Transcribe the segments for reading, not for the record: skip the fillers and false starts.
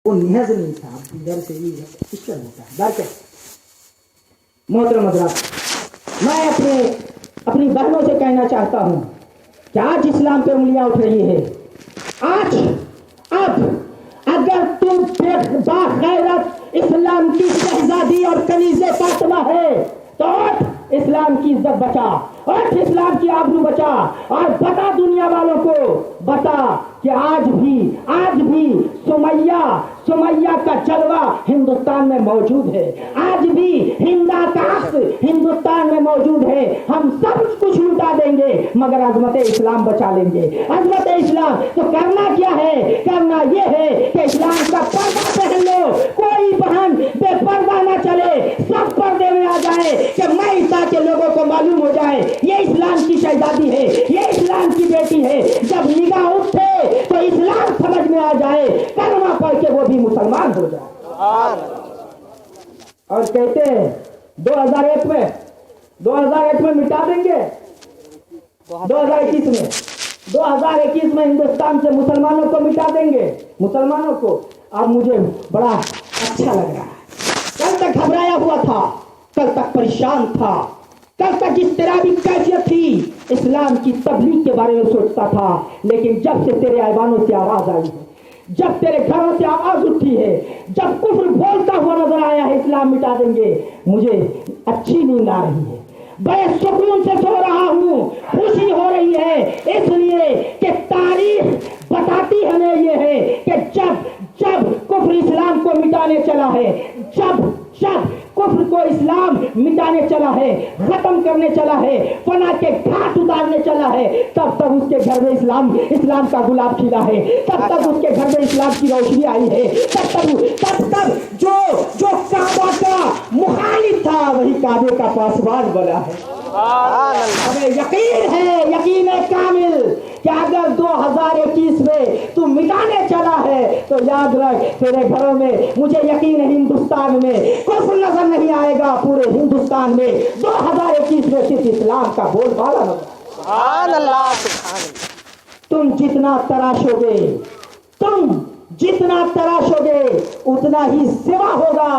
وہ نہز نہیں تھا، ادھر سے یہ پسٹل ہوتا ہے ڈر کے۔ محترم حضرات، میں اپنی بہنوں سے کہنا چاہتا ہوں کہ آج اسلام پہ انگلیاں اٹھ رہی ہے۔ اب اگر تم باغیرت اسلام کی شہزادی اور کنیز فاطمہ ہے تو اسلام کی عزت بچا اور اسلام کی آبرو بچا، اور بتا دنیا والوں کو بتا کہ آج بھی سمیہ کا جلوہ ہندوستان میں موجود ہے، آج بھی ہندا کا عکس ہندوستان میں موجود ہے۔ ہم سب کچھ لٹا دیں گے مگر عظمت اسلام بچا لیں گے، عظمت اسلام۔ تو کرنا کیا ہے؟ کرنا یہ ہے کہ اسلام کا پردہ پہن لو، کوئی بہن بے پردہ نہ چلے، سب پردے میں آ جائے کہ میں تاکہ لوگوں کو معلوم ہو جائے یہ اسلام کی شہزادی ہے، یہ اسلام کی بیٹی ہے۔ جب نگاہ اٹھے تو اسلام سمجھ میں آ جائے، کلمہ پڑھ کے وہ بھی مسلمان ہو جائے۔ اور کہتے ہیں 2001 میں مٹا دیں گے، 2021 میں ہندوستان سے مسلمانوں کو مٹا دیں گے، مسلمانوں کو۔ اب مجھے بڑا اچھا لگ رہا ہے۔ کل تک گھبرایا ہوا تھا، کل تک پریشان تھا، کل تک اس طرح کی کیفیت تھی، اسلام کی تبلیغ کے بارے میں سوچتا تھا، لیکن جب سے تیرے ایوانوں سے آواز آئی ہے، جب تیرے گھروں سے آواز اٹھی ہے، جب کفر بولتا ہوا نظر آیا ہے اسلام مٹا دیں گے، مجھے اچھی نیند آ رہی ہے، بڑے سکون سے سو رہا ہوں، خوشی ہو رہی ہے، اس لیے کہ تاریخ بتاتی ہمیں یہ ہے کہ جب کفر اسلام کو مٹانے چلا ہے، جب کفر کو اسلام مٹانے چلا ہے، ختم کرنے چلا ہے، فنا کے گھاٹ اتارنے چلا ہے، تب تک اس کے گھر میں اسلام کا گلاب کھلا ہے، تب تک اس کے گھر میں اسلام کی روشنی آئی ہے، تب تک جو کعبہ کا مخالف تھا وہی کعبے کا پاسبان بنا ہے۔ ہمیں یقین ہے، یقین کامل کہ اگر 2021 میں تو مٹانے چلا ہے تو یاد رکھ تیرے گھروں میں، مجھے یقین ہے ہندوستان میں کفر نظر نہیں آئے گا، پورے ہندوستان میں 2021 میں صرف اسلام کا بول بالا نظر۔ سبحان اللہ، سبحان اللہ۔ تم جتنا تراشو گے اتنا ہی سوا ہوگا،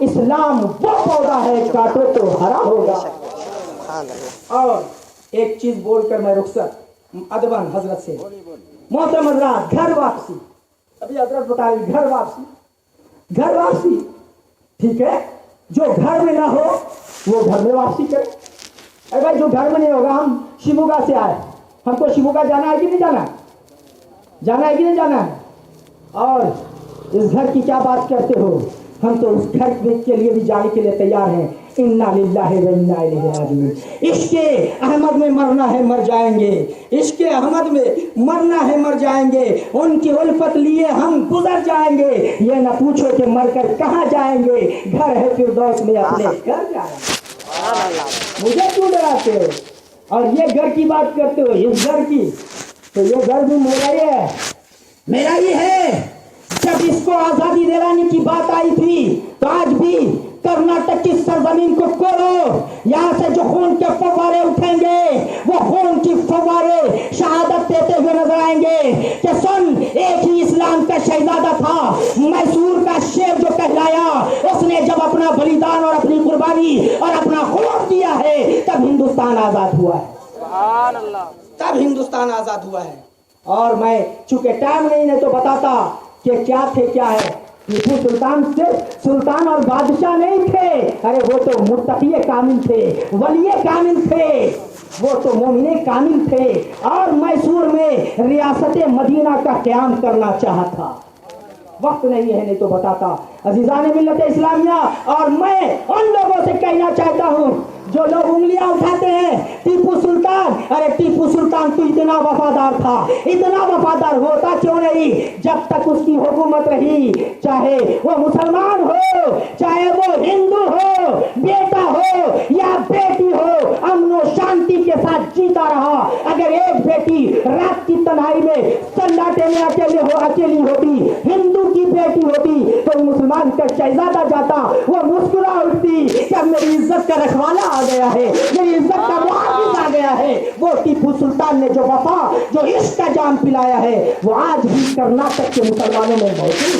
اسلام وہ پودا ہے کاٹو تو ہرا ہوگا۔ اور ایک چیز بول کر میں رخصت ادباً حضرت سے، محترم حضرات، گھر واپسی، ابھی حضرت بتا رہی گھر واپسی ٹھیک ہے، جو گھر میں نہ ہو وہ گھر میں واپسی کرے۔ اے بھائی جو گھر میں نہیں ہوگا، ہم شیموگا سے آئے، ہم کو شیموگا جانا ہے کہ نہیں جانا ہے؟ اور اس گھر کی کیا بات کرتے ہو؟ ہم تو اس گھر کے لیے بھی جانے کے لیے تیار ہیں۔ انا للہ و انا الیہ راجعون۔ عشق احمد میں مرنا ہے مر جائیں گے، عشق احمد میں مرنا ہے مر جائیں گے، ان کی الفت لیے ہم گزر جائیں گے، یہ نہ پوچھو کہ مر کر کہاں جائیں گے، گھر ہے فردوس میں اپنے گھر جائیں گے۔ مجھے کیوں ڈراتے ہو اور یہ گھر کی بات کرتے ہو؟ اس گھر کی تو یہ گھر بھی میرا ہی ہے۔ جب اس کو آزادی دلانے کی بات آئی تھی تو آج بھی کرناٹک کی سرزمین کو کھولو، یہاں سے جو خون کے فوارے اٹھیں گے وہ خون کی فوارے شہادت دیتے ہوئے نظر آئیں گے کہ سن ایک ہی اسلام کا شہزادہ تھا، میسور کا شیر جو کہلایا، اس نے جب اپنا بلیدان اور اپنی قربانی اور اپنا خون دیا ہے تب ہندوستان آزاد ہوا ہے، سبحان اللہ، تب ہندوستان آزاد ہوا ہے۔ اور میں چونکہ ٹائم نہیں ہے تو بتاتا کہ کیا ہے۔ ٹیپو سلطان صرف سلطان اور بادشاہ نہیں تھے، ارے وہ تو متقی کامل تھے، ولی کامل تھے، وہ تو مومن کامل تھے، اور میسور میں ریاست مدینہ کا قیام کرنا چاہا تھا۔ وقت نہیں ہے نہیں تو بتاتا عزیزان ملت اسلامیہ، اور میں ان لوگوں سے کہنا چاہتا ہوں جو لوگ انگلیاں اٹھاتے ہیں ٹیپو سلطان، ارے ٹیپو سلطان تو اتنا وفادار تھا، اتنا وفادار ہوتا کیوں نہیں جب تک اس کی حکومت رہی، چاہے وہ مسلمان ہو، چاہے وہ ہندو ہو، بیٹا ہو یا بیٹی ہو، امن و شانتی کے ساتھ جیتا رہا۔ اگر ایک بیٹی رات کی تنہائی میں سناٹے میں اکیلی ہوتی، ہندو کی بیٹی ہوتی تو مسلمان کا شہزادہ جاتا، وہ مسکرا اٹھتی کہ میری عزت کا رکھوالا آ گیا ہے، میری عزت کا محافظ آ گیا ہے۔ وہ ٹیپو سلطان نے جو وفا، جو عشق کا جام پلایا ہے، وہ آج بھی کرناٹک کے مسلمانوں میں موجود ہے۔